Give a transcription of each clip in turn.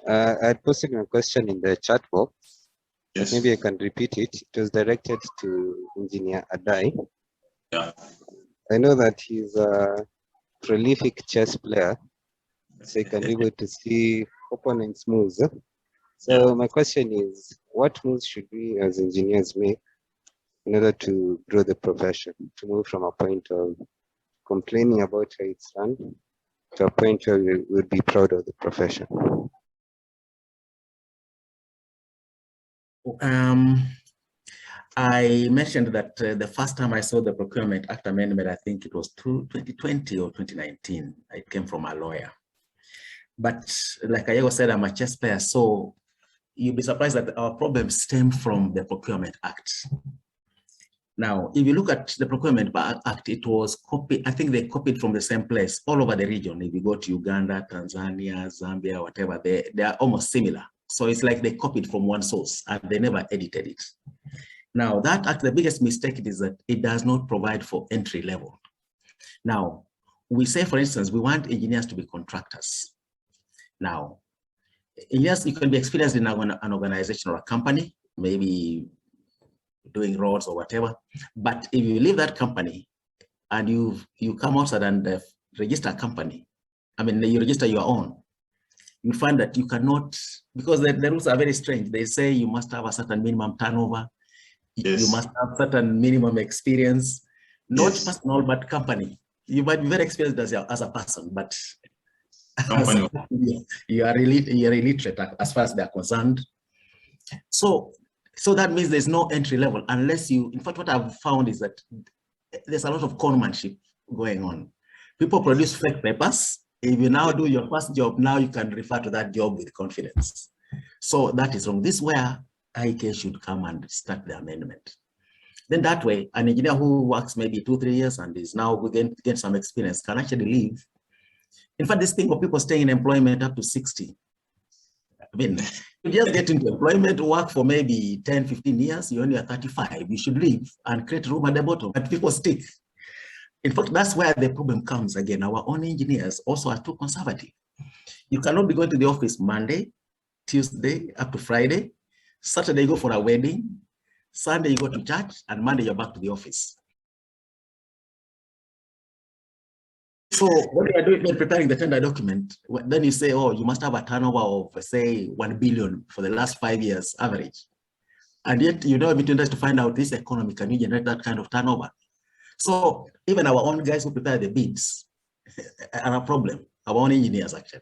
I posted a question in the chat box. Yes. Maybe I can repeat it. It was directed to Engineer Adai. Yeah. I know that he's a prolific chess player, so he can be able to see opponents' moves. So my question is, what moves should we as engineers make in order to grow the profession, to move from a point of complaining about how it's run to a point where we would be proud of the profession? I mentioned that the first time I saw the Procurement Act amendment, I think it was 2020 or 2019. It came from a lawyer. But like Ayego said, I'm a chess player, so you'll be surprised that our problems stem from the Procurement Act. Now, if you look at the Procurement Act, it was copied, I think they copied from the same place all over the region. If you go to Uganda, Tanzania, Zambia, whatever, they are almost similar. So it's like they copied from one source and they never edited it. Now, that act, the biggest mistake is that it does not provide for entry level. Now, we say, for instance, we want engineers to be contractors. Now, engineers, you can be experienced in an organization or a company, maybe doing roads or whatever. But if you leave that company and you come outside and register a company, I mean, you register your own, you find that you cannot, because the rules are very strange. They say you must have a certain minimum turnover. Yes. You must have certain minimum experience, not yes. Personal, but company. You might be very experienced as a person, but you are illiterate as far as they are concerned. So that means there's no entry level unless you, in fact, what I've found is that there's a lot of conmanship going on. People produce fake papers. If you now do your first job, now you can refer to that job with confidence. So that is wrong. This is where IK should come and start the amendment. Then that way, an engineer who works maybe 2-3 years and is now get some experience can actually leave. In fact, this thing of people staying in employment up to 60. I mean, you just get into employment, work for maybe 10-15 years, you only are 35, you should leave and create room at the bottom, but people stick. In fact, that's where the problem comes again. Our own engineers also are too conservative. You cannot be going to the office Monday, Tuesday, up to Friday. Saturday, you go for a wedding. Sunday, you go to church, and Monday, you're back to the office. So what you are doing when preparing the tender document, then you say, oh, you must have a turnover of, say, 1 billion for the last 5 years average. And yet, you don't have to find out this economy, can you generate that kind of turnover? So even our own guys who prepare the bids are a problem, our own engineers, actually.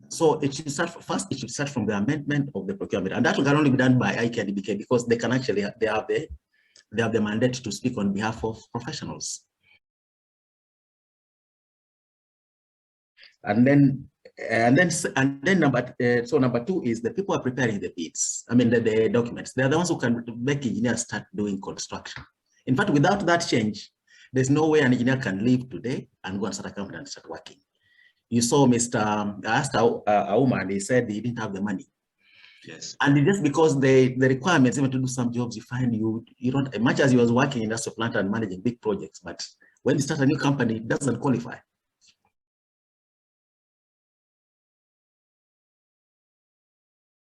So it should start first. It should start from the amendment of the procurement, and that can only be done by IK and BK because they can actually they have the mandate to speak on behalf of professionals. And then number two is the people who are preparing the bids. I mean the documents. They are the ones who can make engineers start doing construction. In fact, without that change, there's no way an engineer can leave today and go and start a company and start working. You saw Mr. I asked Auma, and he said he didn't have the money. Yes. And just because the requirements, even to do some jobs, you find you don't, as much as he was working in industrial plant and managing big projects, but when you start a new company, it doesn't qualify.